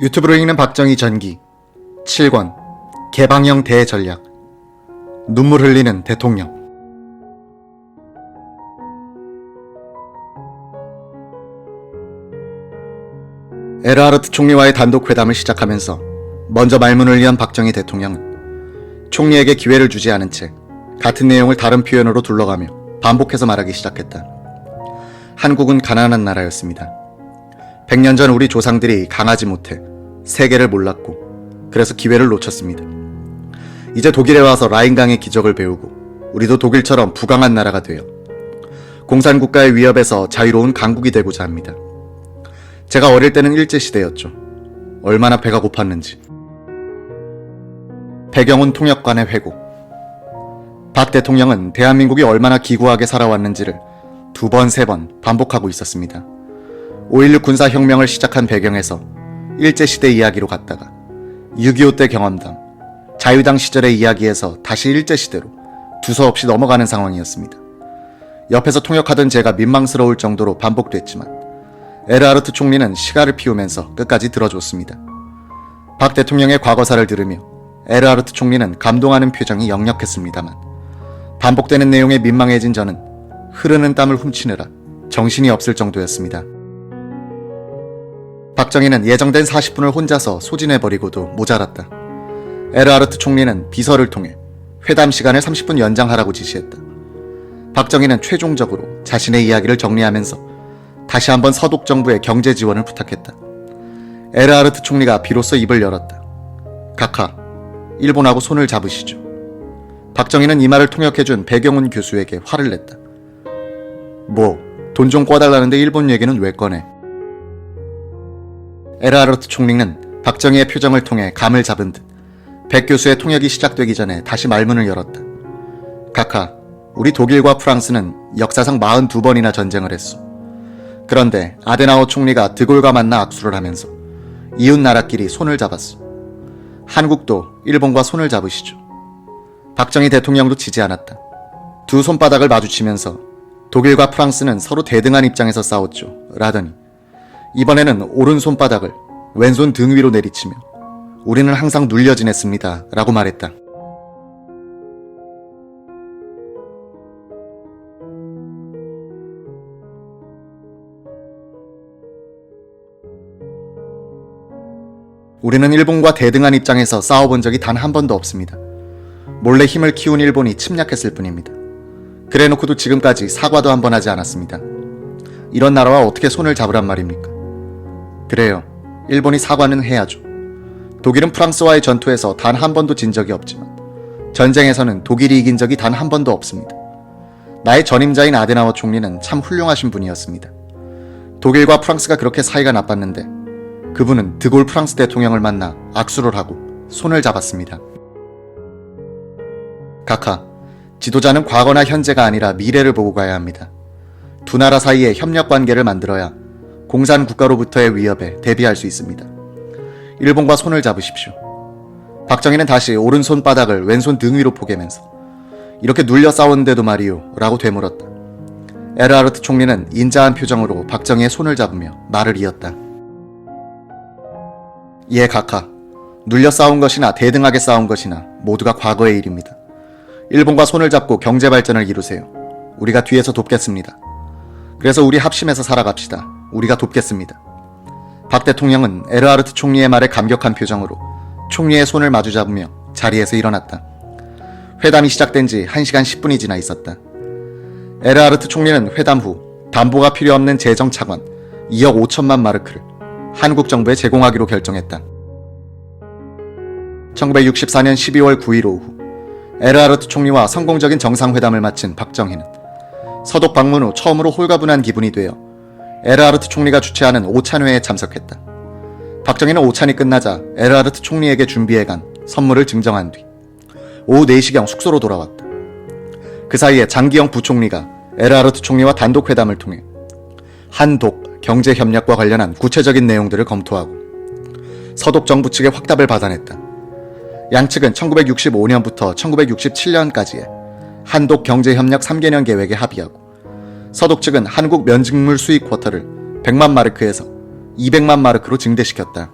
유튜브로 읽는 박정희 전기 7권 개방형 대전략 눈물 흘리는 대통령. 에르하르트 총리와의 단독 회담을 시작하면서 먼저 말문을 연 박정희 대통령은 총리에게 기회를 주지 않은 채 같은 내용을 다른 표현으로 둘러가며 반복해서 말하기 시작했다. 한국은 가난한 나라였습니다. 100년 전 우리 조상들이 강하지 못해 세계를 몰랐고 그래서 기회를 놓쳤습니다. 이제 독일에 와서 라인강의 기적을 배우고 우리도 독일처럼 부강한 나라가 되어 공산국가의 위협에서 자유로운 강국이 되고자 합니다. 제가 어릴 때는 일제시대였죠. 얼마나 배가 고팠는지. 배경훈 통역관의 회고. 박 대통령은 대한민국이 얼마나 기구하게 살아왔는지를 2번, 3번 반복하고 있었습니다. 5.16 군사혁명을 시작한 배경에서 일제시대 이야기로 갔다가 6.25 때 경험담, 자유당 시절의 이야기에서 다시 일제시대로 두서없이 넘어가는 상황이었습니다. 옆에서 통역하던 제가 민망스러울 정도로 반복됐지만 에르하르트 총리는 시가를 피우면서 끝까지 들어줬습니다. 박 대통령의 과거사를 들으며 에르하르트 총리는 감동하는 표정이 역력했습니다만 반복되는 내용에 민망해진 저는 흐르는 땀을 훔치느라 정신이 없을 정도였습니다. 박정희는 예정된 40분을 혼자서 소진해버리고도 모자랐다. 에르하르트 총리는 비서를 통해 회담 시간을 30분 연장하라고 지시했다. 박정희는 최종적으로 자신의 이야기를 정리하면서 다시 한번 서독 정부의 경제 지원을 부탁했다. 에르하르트 총리가 비로소 입을 열었다. 각하, 일본하고 손을 잡으시죠. 박정희는 이 말을 통역해준 배경훈 교수에게 화를 냈다. 뭐, 돈 좀 꿔달라는데 일본 얘기는 왜 꺼내? 에르하르트 총리는 박정희의 표정을 통해 감을 잡은 듯 백 교수의 통역이 시작되기 전에 다시 말문을 열었다. 각하, 우리 독일과 프랑스는 역사상 42번이나 전쟁을 했소. 그런데 아데나워 총리가 드골과 만나 악수를 하면서 이웃 나라끼리 손을 잡았소. 한국도 일본과 손을 잡으시죠. 박정희 대통령도 지지 않았다. 두 손바닥을 마주치면서 독일과 프랑스는 서로 대등한 입장에서 싸웠죠. 라더니 이번에는 오른손바닥을 왼손 등 위로 내리치며 우리는 항상 눌려 지냈습니다. 라고 말했다. 우리는 일본과 대등한 입장에서 싸워본 적이 단 한 번도 없습니다. 몰래 힘을 키운 일본이 침략했을 뿐입니다. 그래놓고도 지금까지 사과도 한 번 하지 않았습니다. 이런 나라와 어떻게 손을 잡으란 말입니까? 그래요. 일본이 사과는 해야죠. 독일은 프랑스와의 전투에서 단 한 번도 진 적이 없지만 전쟁에서는 독일이 이긴 적이 단 한 번도 없습니다. 나의 전임자인 아데나워 총리는 참 훌륭하신 분이었습니다. 독일과 프랑스가 그렇게 사이가 나빴는데 그분은 드골 프랑스 대통령을 만나 악수를 하고 손을 잡았습니다. 각하, 지도자는 과거나 현재가 아니라 미래를 보고 가야 합니다. 두 나라 사이에 협력 관계를 만들어야 공산국가로부터의 위협에 대비할 수 있습니다. 일본과 손을 잡으십시오. 박정희는 다시 오른손바닥을 왼손 등 위로 포개면서 이렇게 눌려 싸웠는데도 말이오 라고 되물었다. 에르하르트 총리는 인자한 표정으로 박정희의 손을 잡으며 말을 이었다. 예, 각하. 눌려 싸운 것이나 대등하게 싸운 것이나 모두가 과거의 일입니다. 일본과 손을 잡고 경제 발전을 이루세요. 우리가 뒤에서 돕겠습니다. 그래서 우리 합심해서 살아갑시다. 우리가 돕겠습니다. 박 대통령은 에르하르트 총리의 말에 감격한 표정으로 총리의 손을 마주잡으며 자리에서 일어났다. 회담이 시작된 지 1시간 10분이 지나 있었다. 에르하르트 총리는 회담 후 담보가 필요 없는 재정 차관 2억 5천만 마르크를 한국 정부에 제공하기로 결정했다. 1964년 12월 9일 오후 에르하르트 총리와 성공적인 정상회담을 마친 박정희는 서독 방문 후 처음으로 홀가분한 기분이 되어 에르하르트 총리가 주최하는 오찬회에 참석했다. 박정희는 오찬이 끝나자 에르하르트 총리에게 준비해간 선물을 증정한 뒤 오후 4시경 숙소로 돌아왔다. 그 사이에 장기영 부총리가 에르하르트 총리와 단독 회담을 통해 한독 경제협력과 관련한 구체적인 내용들을 검토하고 서독 정부 측의 확답을 받아냈다. 양측은 1965년부터 1967년까지의 한독 경제협력 3개년 계획에 합의하고 서독 측은 한국 면직물 수입 쿼터를 100만 마르크에서 200만 마르크로 증대시켰다.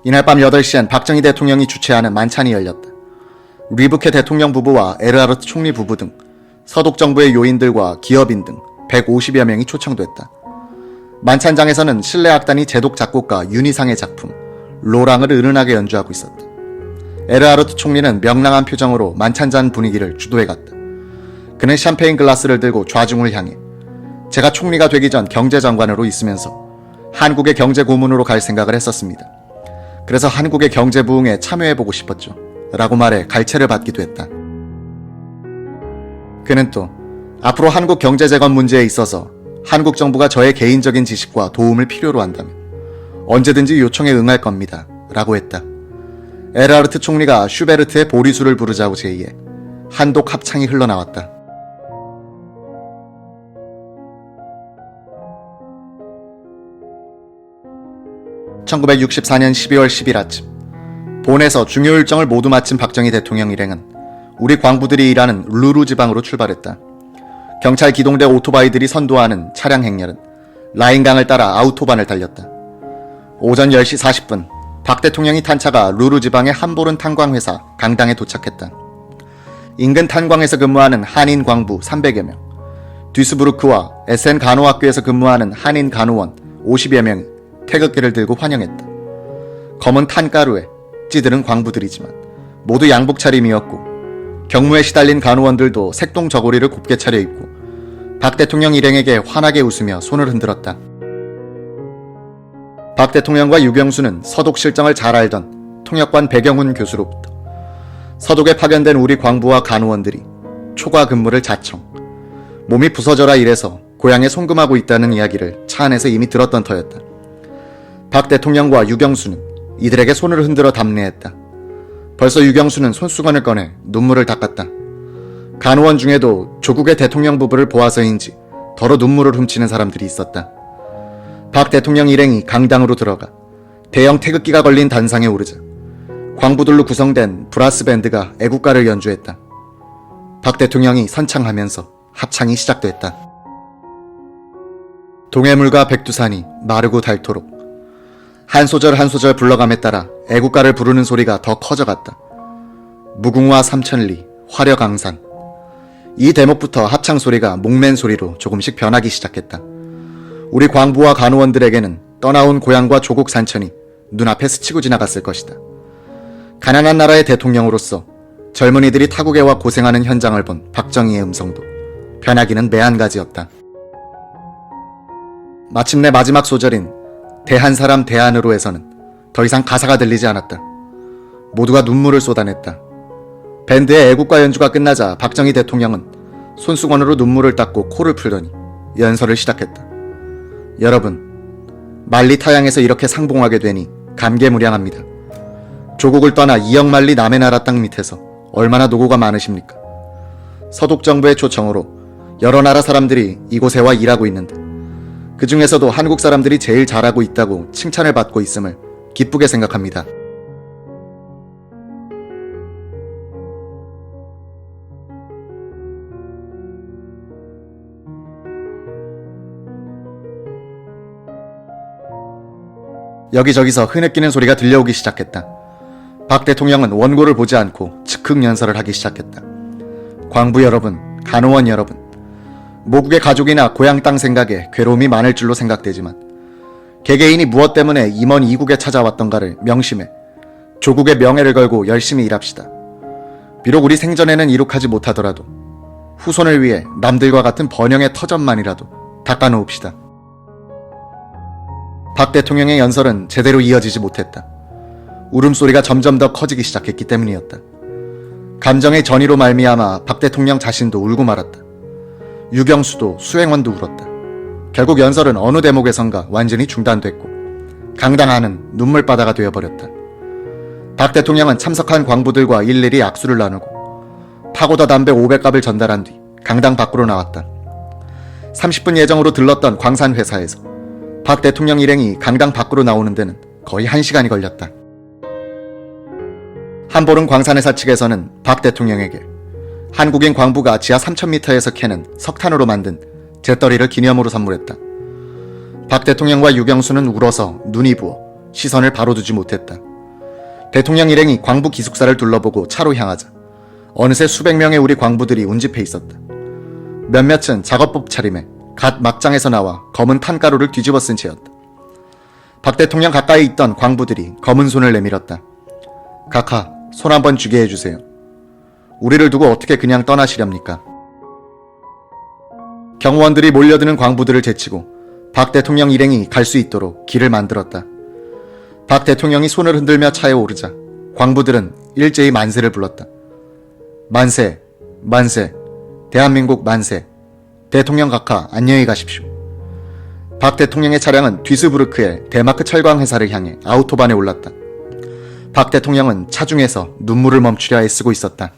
이날 밤 8시엔 박정희 대통령이 주최하는 만찬이 열렸다. 리브케 대통령 부부와 에르하르트 총리 부부 등 서독 정부의 요인들과 기업인 등 150여 명이 초청됐다. 만찬장에서는 실내 악단이 제독 작곡가 윤희상의 작품 로랑을 은은하게 연주하고 있었다. 에르하르트 총리는 명랑한 표정으로 만찬잔 분위기를 주도해갔다. 그는 샴페인 글라스를 들고 좌중을 향해 제가 총리가 되기 전 경제장관으로 있으면서 한국의 경제 고문으로 갈 생각을 했었습니다. 그래서 한국의 경제 부흥에 참여해보고 싶었죠. 라고 말해 갈채를 받기도 했다. 그는 또 앞으로 한국 경제 재건 문제에 있어서 한국 정부가 저의 개인적인 지식과 도움을 필요로 한다면 언제든지 요청에 응할 겁니다. 라고 했다. 에르하르트 총리가 슈베르트의 보리수를 부르자고 제의해 한독 합창이 흘러나왔다. (1964년 12월 10일) 아침 본에서 중요 일정을 모두 마친 박정희 대통령 일행은 우리 광부들이 일하는 루루 지방으로 출발했다. 경찰 기동대 오토바이들이 선도하는 차량 행렬은 라인강을 따라 아우토반을 달렸다. 오전 10시 40분 박 대통령이 탄 차가 루루 지방의 함보른 탄광회사 강당에 도착했다. 인근 탄광에서 근무하는 한인 광부 300여 명, 듀스부르크와 SN 간호학교에서 근무하는 한인 간호원 50여 명이 태극기를 들고 환영했다. 검은 탄가루에 찌들은 광부들이지만 모두 양복 차림이었고 경무에 시달린 간호원들도 색동 저고리를 곱게 차려입고 박 대통령 일행에게 환하게 웃으며 손을 흔들었다. 박 대통령과 유경수는 서독 실정을 잘 알던 통역관 백영훈 교수로부터 서독에 파견된 우리 광부와 간호원들이 초과 근무를 자청, 몸이 부서져라 이래서 고향에 송금하고 있다는 이야기를 차 안에서 이미 들었던 터였다. 박 대통령과 유경수는 이들에게 손을 흔들어 답례했다. 벌써 유경수는 손수건을 꺼내 눈물을 닦았다. 간호원 중에도 조국의 대통령 부부를 보아서인지 더러 눈물을 훔치는 사람들이 있었다. 박 대통령 일행이 강당으로 들어가 대형 태극기가 걸린 단상에 오르자 광부들로 구성된 브라스 밴드가 애국가를 연주했다. 박 대통령이 선창하면서 합창이 시작됐다. 동해물과 백두산이 마르고 닳도록 한 소절 한 소절 불러감에 따라 애국가를 부르는 소리가 더 커져갔다. 무궁화 삼천리, 화려강산. 이 대목부터 합창 소리가 목맨 소리로 조금씩 변하기 시작했다. 우리 광부와 간호원들에게는 떠나온 고향과 조국 산천이 눈앞에 스치고 지나갔을 것이다. 가난한 나라의 대통령으로서 젊은이들이 타국에와 고생하는 현장을 본 박정희의 음성도 변하기는 매한가지였다. 마침내 마지막 소절인 대한 사람 대안으로에서는 더 이상 가사가 들리지 않았다. 모두가 눈물을 쏟아냈다. 밴드의 애국가 연주가 끝나자 박정희 대통령은 손수건으로 눈물을 닦고 코를 풀더니 연설을 시작했다. 여러분, 만리타양에서 이렇게 상봉하게 되니 감개무량합니다. 조국을 떠나 이역만리 남의 나라 땅 밑에서 얼마나 노고가 많으십니까? 서독 정부의 초청으로 여러 나라 사람들이 이곳에 와 일하고 있는데 그 중에서도 한국 사람들이 제일 잘하고 있다고 칭찬을 받고 있음을 기쁘게 생각합니다. 여기저기서 흐느끼는 소리가 들려오기 시작했다. 박 대통령은 원고를 보지 않고 즉흥 연설을 하기 시작했다. 광부 여러분, 간호원 여러분, 모국의 가족이나 고향 땅 생각에 괴로움이 많을 줄로 생각되지만 개개인이 무엇 때문에 임원 이국에 찾아왔던가를 명심해 조국의 명예를 걸고 열심히 일합시다. 비록 우리 생전에는 이룩하지 못하더라도 후손을 위해 남들과 같은 번영의 터전만이라도 닦아놓읍시다. 박 대통령의 연설은 제대로 이어지지 못했다. 울음소리가 점점 더 커지기 시작했기 때문이었다. 감정의 전이로 말미암아 박 대통령 자신도 울고 말았다. 유경수도 수행원도 울었다. 결국 연설은 어느 대목에선가 완전히 중단됐고 강당 안은 눈물바다가 되어버렸다. 박 대통령은 참석한 광부들과 일일이 악수를 나누고 파고다 담배 500갑을 전달한 뒤 강당 밖으로 나왔다. 30분 예정으로 들렀던 광산 회사에서 박 대통령 일행이 강당 밖으로 나오는 데는 거의 1시간이 걸렸다. 함보른 광산회사 측에서는 박 대통령에게 한국인 광부가 지하 3000m에서 캐는 석탄으로 만든 재떨이를 기념으로 선물했다. 박 대통령과 유경수는 울어서 눈이 부어 시선을 바로 두지 못했다. 대통령 일행이 광부 기숙사를 둘러보고 차로 향하자 어느새 수백 명의 우리 광부들이 운집해 있었다. 몇몇은 작업복 차림에 갓 막장에서 나와 검은 탄가루를 뒤집어 쓴 채였다. 박 대통령 가까이 있던 광부들이 검은 손을 내밀었다. 각하, 손 한번 쥐게 해주세요. 우리를 두고 어떻게 그냥 떠나시렵니까? 경호원들이 몰려드는 광부들을 제치고 박 대통령 일행이 갈 수 있도록 길을 만들었다. 박 대통령이 손을 흔들며 차에 오르자 광부들은 일제히 만세를 불렀다. 만세, 만세, 대한민국 만세, 대통령 각하 안녕히 가십시오. 박 대통령의 차량은 뒤스부르크의 데마크 철강 회사를 향해 아우토반에 올랐다. 박 대통령은 차중에서 눈물을 멈추려 애쓰고 있었다.